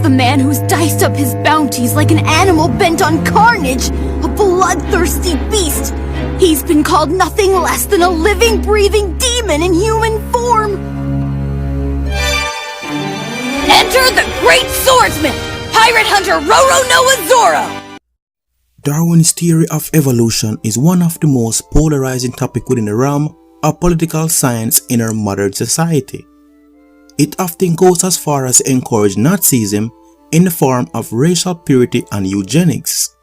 the man who's diced up his bounties like an animal bent on carnage, a bloodthirsty beast. He's been called nothing less than a living, breathing demon in human form. Enter the great swordsman, pirate hunter Roronoa Zoro! Darwin's theory of evolution is one of the most polarizing topics within the realm of political science in our modern society. It often goes as far as to encourage Nazism in the form of racial purity and eugenics.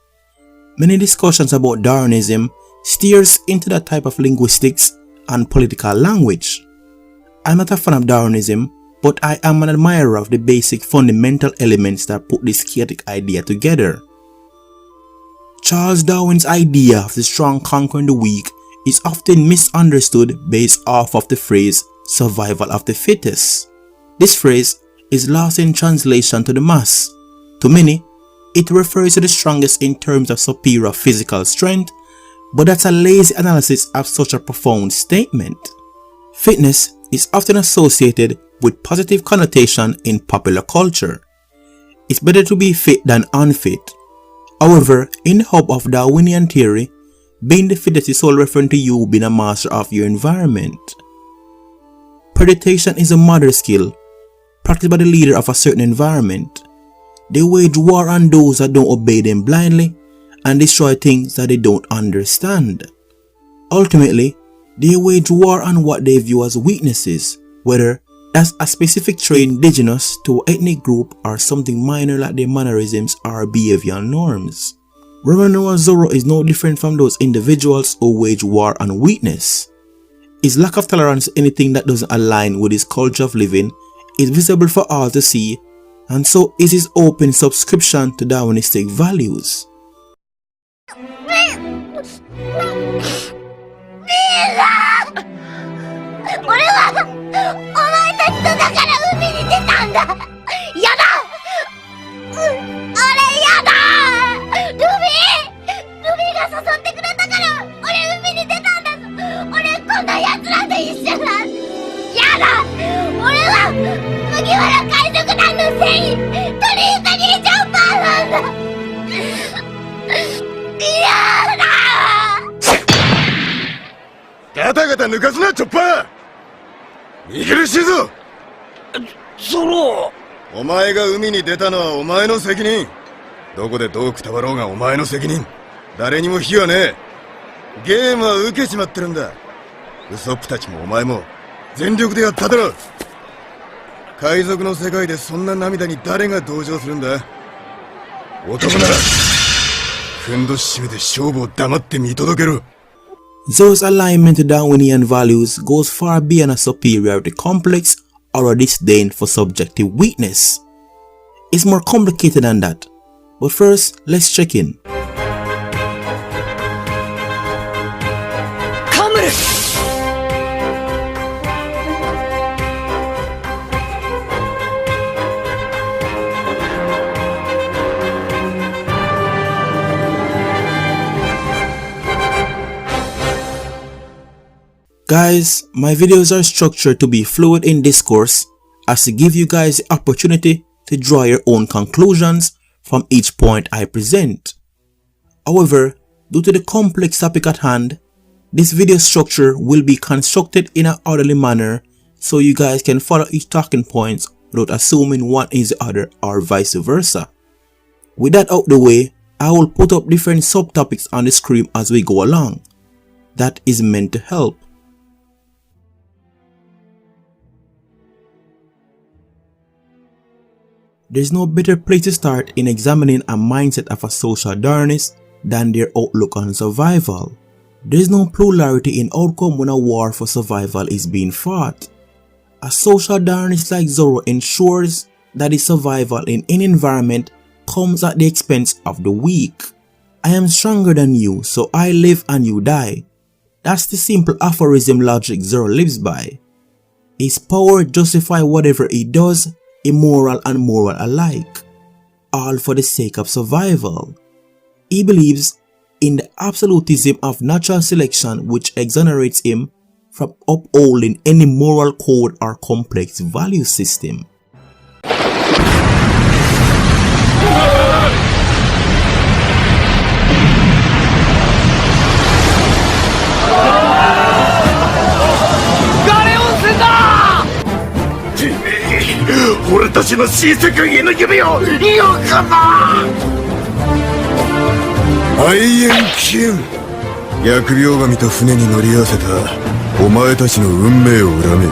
Many discussions about Darwinism steers into that type of linguistics and political language. I'm not a fan of Darwinism, but I am an admirer of the basic fundamental elements that put this chaotic idea together. Charles Darwin's idea of the strong conquering the weak is often misunderstood based off of the phrase survival of the fittest. This phrase is lost in translation to the mass. To many, it refers to the strongest in terms of superior physical strength, but that's a lazy analysis of such a profound statement. Fitness is often associated with positive connotation in popular culture. It's better to be fit than unfit. However, in the hub of Darwinian theory, being the fittest is all referring to you being a master of your environment. Predation is a modern skill practiced by the leader of a certain environment. They wage war on those that don't obey them blindly and destroy things that they don't understand. Ultimately, they wage war on what they view as weaknesses, whether that's a specific trait indigenous to an ethnic group or something minor like their mannerisms or behavioral norms. Roronoa Zoro is no different from those individuals who wage war on weakness. His lack of tolerance to anything that doesn't align with his culture of living is visible for all to see, and so is his open subscription to Darwinistic values. Zoro! お前が海に出たのはお前の責任。どこでどうくたばろうがお前の責任。誰にも非はねえ。ゲームは受けちまってるんだ。ウソップたちもお前も全力でやっただろ。海賊の世界でそんな涙に誰が同情するんだ。男ならふんどし締めて勝負を黙って見届けろ。Zoro's alignment to Darwinian values goes far beyond a superiority complex or a disdain for subjective weakness. It's more complicated than that. But first, let's check in. Guys, my videos are structured to be fluid in discourse as to give you guys the opportunity to draw your own conclusions from each point I present. However, due to the complex topic at hand, this video structure will be constructed in an orderly manner so you guys can follow each talking points without assuming one is the other or vice versa. With that out the way, I will put up different subtopics on the screen as we go along. That is meant to help. There's no better place to start in examining a mindset of a social Darwinist than their outlook on survival. There's no plurality in outcome when a war for survival is being fought. A social Darwinist like Zoro ensures that his survival in any environment comes at the expense of the weak. I am stronger than you, so I live and you die. That's the simple aphorism logic Zoro lives by. His power justifies whatever he does, immoral and moral alike, all for the sake of survival. He believes in the absolutism of natural selection, which exonerates him from upholding any moral code or complex value system. 私の新世界への夢をよくな。愛煙キン、疫病神と船に乗り合わせたお前たちの運命を恨め。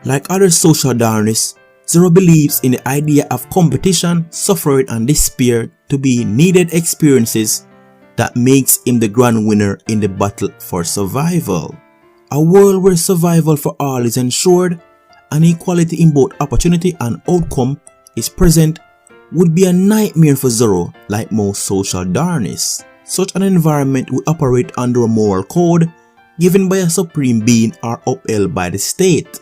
Like other social Darwinists, Zoro believes in the idea of competition, suffering and despair to be needed experiences that makes him the grand winner in the battle for survival. A world where survival for all is ensured and equality in both opportunity and outcome is present would be a nightmare for Zoro, like most social Darwinists. Such an environment would operate under a moral code given by a supreme being or upheld by the state.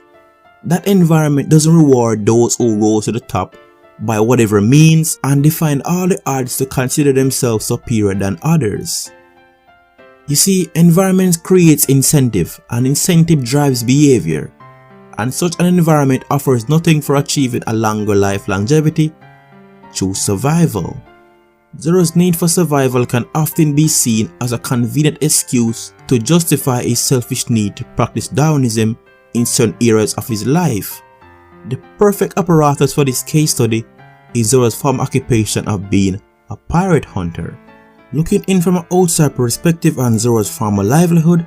That environment doesn't reward those who rose to the top by whatever means and define all the odds to consider themselves superior than others. You see, environment creates incentive and incentive drives behavior, and such an environment offers nothing for achieving a longer life longevity. Choose survival. Zoro's need for survival can often be seen as a convenient excuse to justify his selfish need to practice Darwinism in certain areas of his life. The perfect apparatus for this case study is Zoro's former occupation of being a pirate hunter. Looking in from an outside perspective on Zoro's former livelihood,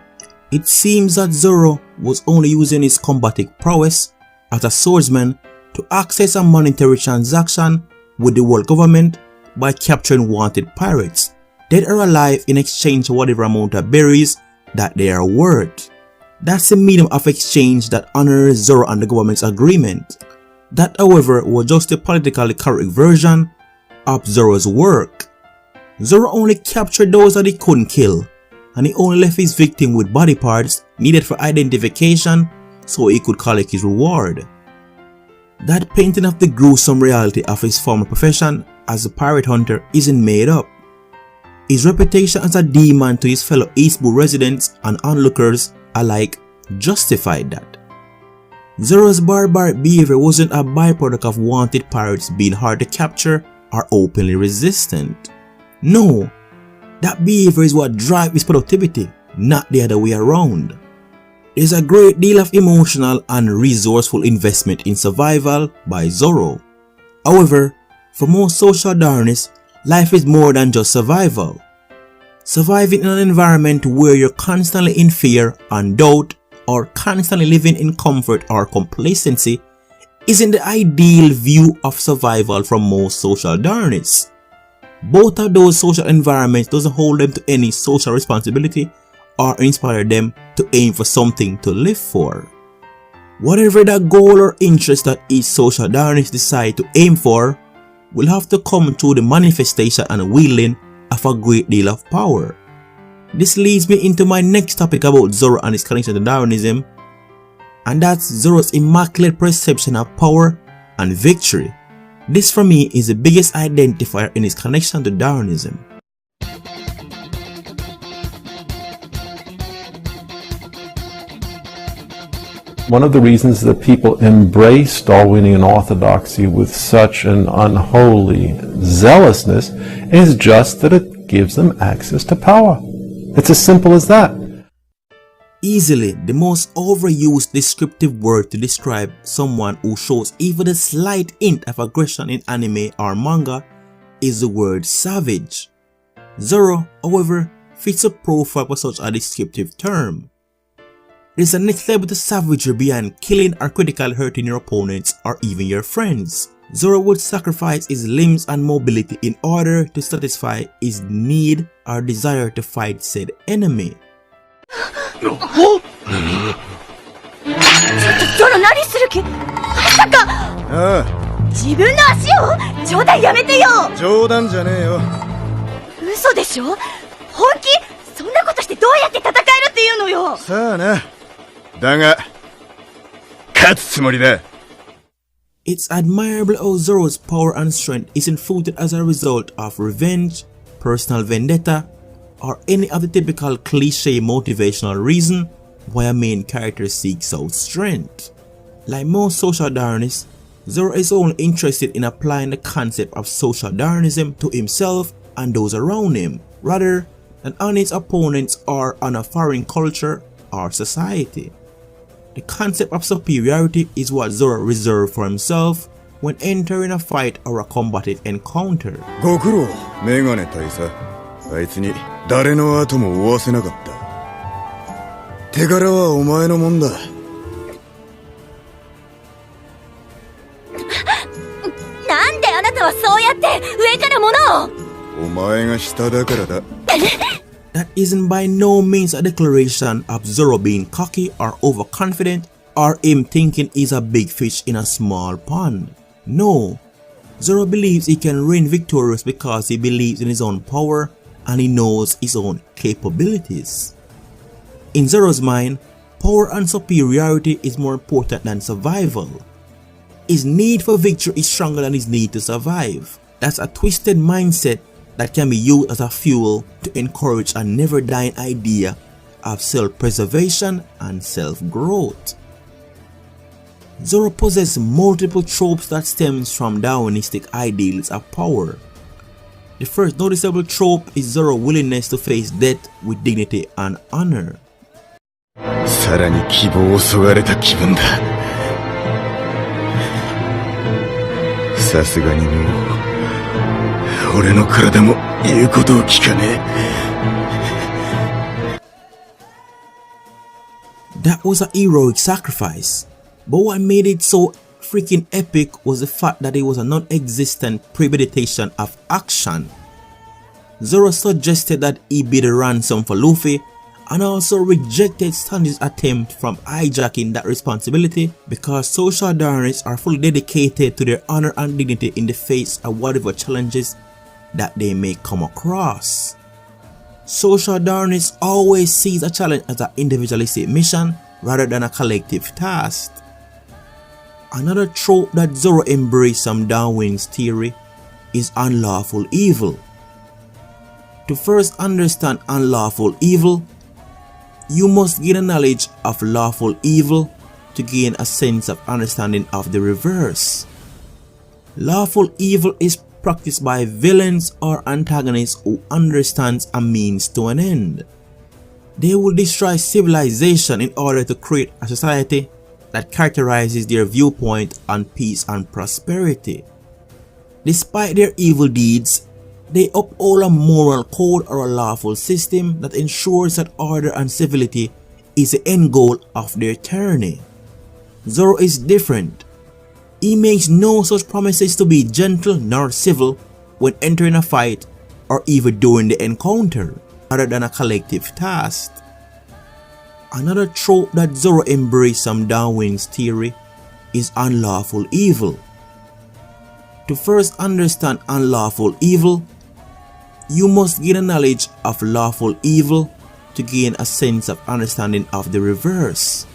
it seems that Zoro was only using his combative prowess as a swordsman to access a monetary transaction with the world government by capturing wanted pirates, dead or alive, in exchange for whatever amount of berries that they are worth. That's the medium of exchange that honors Zoro and the government's agreement. That, however, was just a politically correct version of Zoro's work. Zoro only captured those that he couldn't kill, and he only left his victim with body parts needed for identification so he could collect his reward. That painting of the gruesome reality of his former profession as a pirate hunter isn't made up. His reputation as a demon to his fellow East Blue residents and onlookers alike justified that. Zoro's barbaric behavior wasn't a byproduct of wanted pirates being hard to capture or openly resistant. No, that behavior is what drives his productivity, not the other way around. There's a great deal of emotional and resourceful investment in survival by Zoro. However, for most social Darwinists, life is more than just survival. Surviving in an environment where you're constantly in fear and doubt, or constantly living in comfort or complacency, isn't the ideal view of survival from most social Darwinists. Both of those social environments doesn't hold them to any social responsibility or inspire them to aim for something to live for. Whatever the goal or interest that each social Darwinist decide to aim for will have to come through the manifestation and wielding of a great deal of power. This leads me into my next topic about Zoro and his connection to Darwinism, and that's Zoro's immaculate perception of power and victory. This for me is the biggest identifier in his connection to Darwinism. One of the reasons that people embrace Darwinian orthodoxy with such an unholy zealousness is just that it gives them access to power. It's as simple as that. Easily the most overused descriptive word to describe someone who shows even a slight hint of aggression in anime or manga is the word savage. Zoro, however, fits a profile for such a descriptive term. There's a next level to savagery beyond killing or critically hurting your opponents or even your friends. Zoro would sacrifice his limbs and mobility in order to satisfy his need or desire to fight said enemy. ゾロ何する気？まさかああ、自分の足を？冗談やめてよ。冗談じゃねえよ。嘘でしょ？本気？そんなことしてどうやって戦えるっていうのよ。さあな。だが勝つつもりだ。It's admirable how Zoro's power and strength isn't rooted as a result of revenge, personal vendetta, or any other typical cliché motivational reason why a main character seeks out strength. Like most social Darwinists, Zoro is only interested in applying the concept of social Darwinism to himself and those around him, rather than on his opponents or on a foreign culture or society. The concept of superiority is what Zoro reserved for himself when entering a fight or a combative encounter. ご苦労、メガネ大佐。あいつに誰の後も追わせなかった。手柄はお前のもんだ。なんであなたはそうやって上から物を。お前が下だからだ。That isn't by no means a declaration of Zoro being cocky or overconfident or him thinking he's a big fish in a small pond. No, Zoro believes he can reign victorious because he believes in his own power and he knows his own capabilities. In Zoro's mind, power and superiority is more important than survival. His need for victory is stronger than his need to survive. That's a twisted mindset that can be used as a fuel to encourage a never-dying idea of self-preservation and self-growth. Zoro possesses multiple tropes that stems from Darwinistic ideals of power. The first noticeable trope is Zoro's willingness to face death with dignity and honor. さらに希望をそがれた気分だ。さすがにもう俺の体も言うことを聞かねえ。That was a heroic sacrifice, but what made it so freaking epic was the fact that it was a non-existent premeditation of action. Zoro suggested that he be the ransom for Luffy and also rejected Sanji's attempt from hijacking that responsibility because social Darwinists are fully dedicated to their honor and dignity in the face of whatever challenges that they may come across. Social Darwinists always sees a challenge as an individualistic mission rather than a collective task. Another trope that Zoro embraced from Darwin's theory is unlawful evil. To first understand unlawful evil, you must gain a knowledge of lawful evil to gain a sense of understanding of the reverse. Lawful evil is practiced by villains or antagonists who understands a means to an end. They will destroy civilization in order to create a society that characterizes their viewpoint on peace and prosperity. Despite their evil deeds, they uphold a moral code or a lawful system that ensures that order and civility is the end goal of their tyranny. Zoro is different. He makes no such promises to be gentle nor civil when entering a fight or even during the encounter, rather than a collective task. Another trope that Zoro embraced from Darwin's theory is unlawful evil. To first understand unlawful evil, you must gain a knowledge of lawful evil to gain a sense of understanding of the reverse.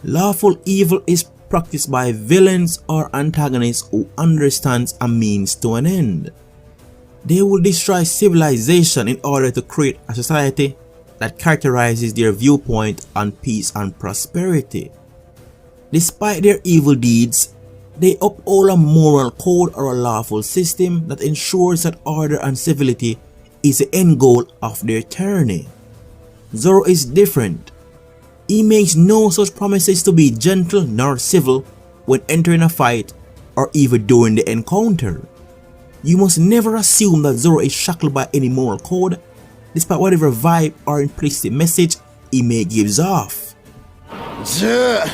Lawful evil is practiced by villains or antagonists who understands a means to an end. They will destroy civilization in order to create a society that characterizes their viewpoint on peace and prosperity. Despite their evil deeds, they uphold a moral code or a lawful system that ensures that order and civility is the end goal of their tyranny. Zoro is different. He makes no such promises to be gentle nor civil when entering a fight or even during the encounter. You must never assume that Zoro is shackled by any moral code, despite whatever vibe or implicit message he may give off. じゃあ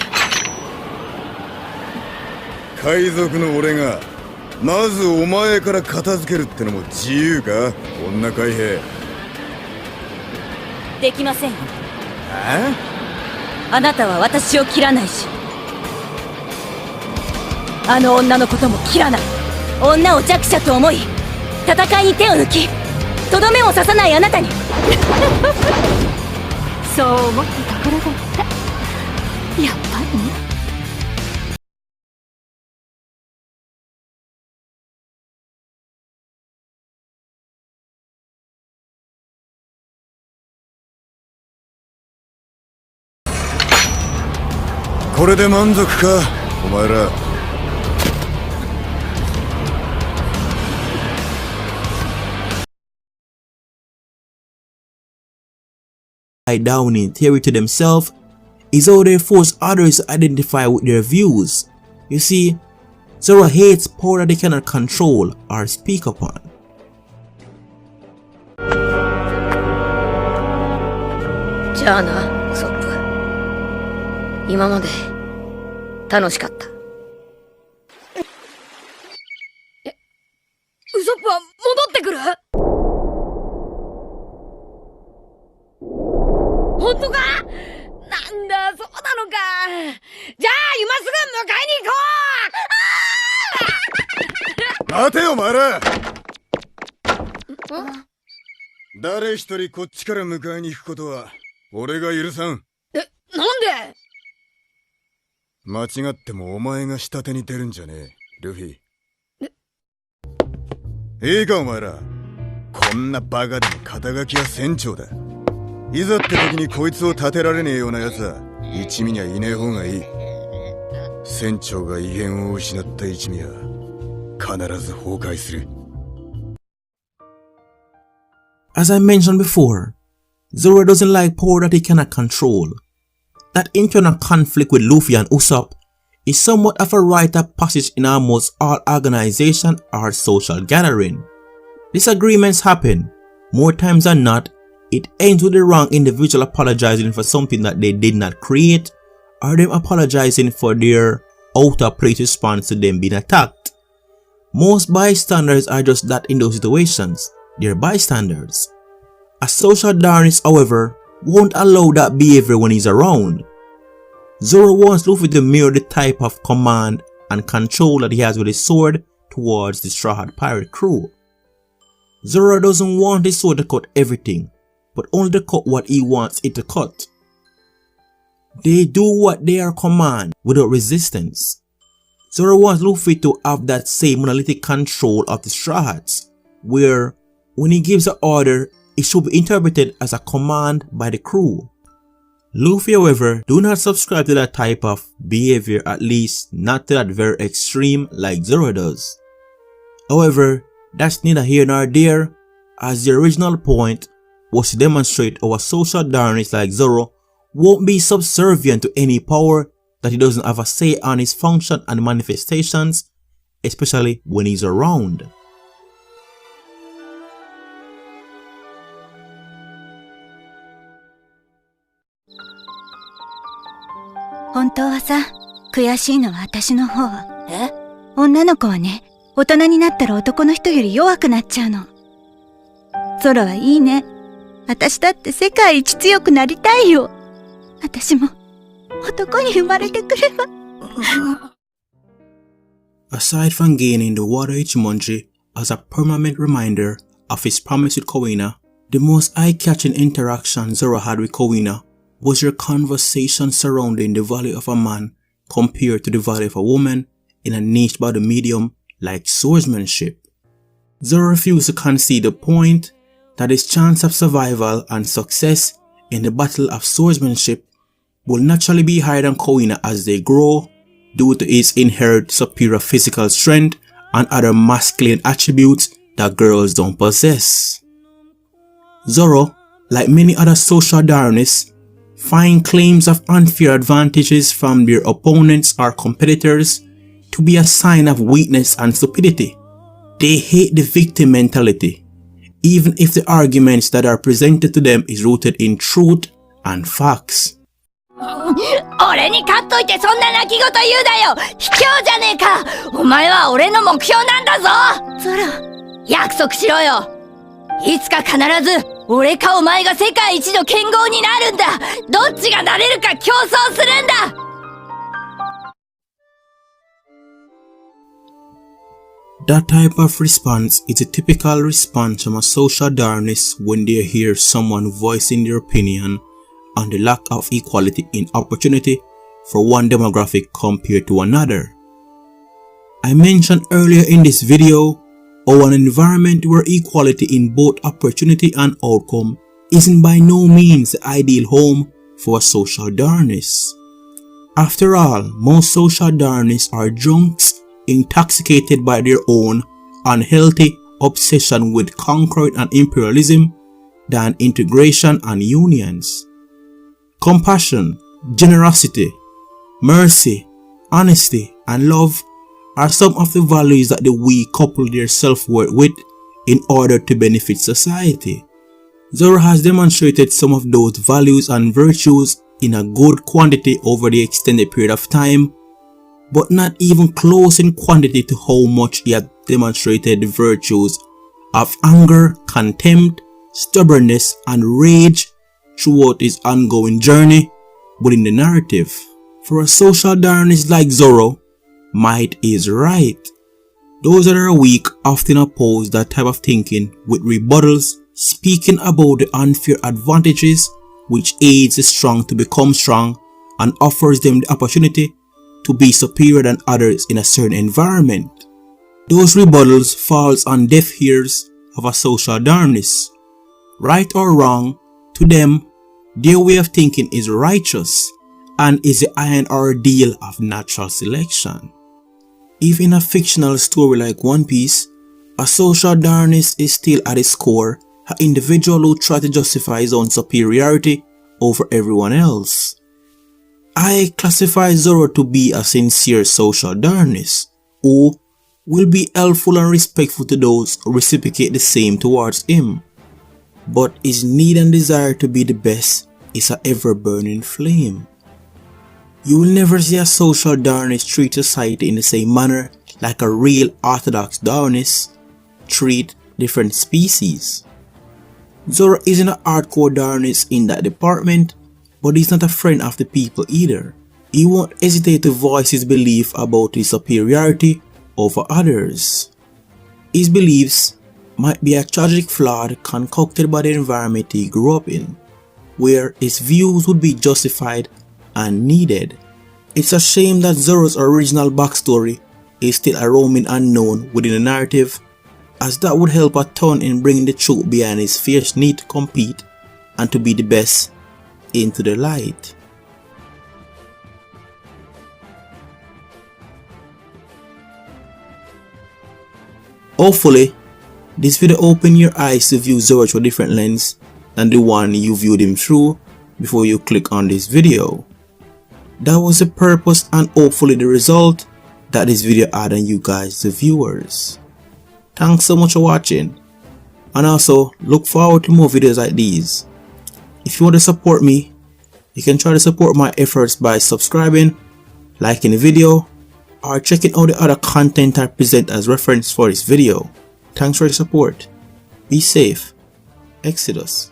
海賊の俺がまずお前から片付けるってのも自由か女海兵。できませんよ。あなたは私を切らないし、あの女のことも切らない。女を弱者と思い戦いに手を抜き、とどめを刺さないあなたにそう思ったところだった。やっぱりね。これで満足かお前ら。Downing theory to themselves is how they force others to identify with their views. You see, Zoro hates power that they cannot control or speak upon. As I mentioned before, Zoro doesn't like power that he cannot control. That internal conflict with Luffy and Usopp is somewhat of a rite of passage in almost all organization or social gathering. Disagreements happen. More times than not, it ends with the wrong individual apologizing for something that they did not create, or them apologizing for their out-of-place response to them being attacked. Most bystanders are just that in those situations. They're bystanders. A social Darwinist, however, won't allow that behavior when he's around. Zoro wants Luffy to mirror the type of command and control that he has with his sword towards the Straw Hat pirate crew. Zoro doesn't want his sword to cut everything, but only to cut what he wants it to cut. They do what they are commanded without resistance. Zoro wants Luffy to have that same monolithic control of the Straw Hats, where when he gives an order, it should be interpreted as a command by the crew. Luffy, however, do not subscribe to that type of behavior, at least not to that very extreme like Zoro does. However, that's neither here nor there, as the original point was to demonstrate how a social Darwinist like Zoro won't be subservient to any power that he doesn't have a say on his function and manifestations, especially when he's around. Aside from gaining the water Ichimonji as a permanent reminder of his promise with Kowina, the most eye-catching interaction Zoro had with Kowina was your conversation surrounding the value of a man compared to the value of a woman in a niche by the medium like swordsmanship. Zoro refused to concede the point that his chance of survival and success in the battle of swordsmanship will naturally be higher than Kowina as they grow due to his inherent superior physical strength and other masculine attributes that girls don't possess. Zoro, like many other social Darwinists, find claims of unfair advantages from their opponents or competitors to be a sign of weakness and stupidity. They hate the victim mentality, even if the arguments that are presented to them is rooted in truth and facts. 俺に勝っといてそんな泣き言言うなよ。卑怯じゃねえか。お前は俺の目標なんだぞ。ゾロ、約束しろよ。いつか必ず俺かお前が世界一の剣豪になるんだ。どっちがなれるか競争するんだ。That type of response is a typical response from a social Darwinist when they hear someone voicing their opinion on the lack of equality in opportunity for one demographic compared to another. I mentioned earlier in this video how an environment where equality in both opportunity and outcome isn't by no means the ideal home for a social Darwinist. After all, most social Darwinists are drunks intoxicated by their own unhealthy obsession with conquering and imperialism than integration and unions. Compassion, Generosity, mercy, honesty, and love are some of the values that the weak couple their self-worth with in order to benefit society. Zoro has demonstrated some of those values and virtues in a good quantity over the extended period of time, but not even close in quantity to how much he had demonstrated the virtues of anger, contempt, stubbornness, and rage throughout his ongoing journey within the narrative. For a social Darwinist like Zoro, might is right. Those that are weak often oppose that type of thinking with rebuttals, speaking about the unfair advantages which aids the strong to become strong and offers them the opportunity to be superior than others in a certain environment. Those rebuttals falls on deaf ears of a social Darwinist. Right or wrong, to them, their way of thinking is righteous and is the iron ordeal of natural selection. If in a fictional story like One Piece, a social Darwinist is still at its core an individual who tries to justify his own superiority over everyone else. I classify Zoro to be a sincere social Darwinist who will be helpful and respectful to those who reciprocate the same towards him. But his need and desire to be the best is an ever-burning flame. You will never see a social Darwinist treat society in the same manner like a real orthodox Darwinist treat different species. Zoro isn't a hardcore Darwinist in that department, but he's not a friend of the people either. He won't hesitate to voice his belief about his superiority over others. His beliefs might be a tragic flaw concocted by the environment he grew up in, where his views would be justified and needed. It's a shame that Zoro's original backstory is still a roaming unknown within the narrative, as that would help a ton in bringing the truth behind his fierce need to compete and to be the best into the light. Hopefully, this video opened your eyes to view Zoro through a different lens than the one you viewed him through before you click on this video. That was the purpose and hopefully the result that this video had on you guys, the viewers. Thanks so much for watching, and also look forward to more videos like these. If you want to support me, you can try to support my efforts by subscribing, liking the video, or checking out the other content I present as reference for this video. Thanks for your support. Be safe. Exodus.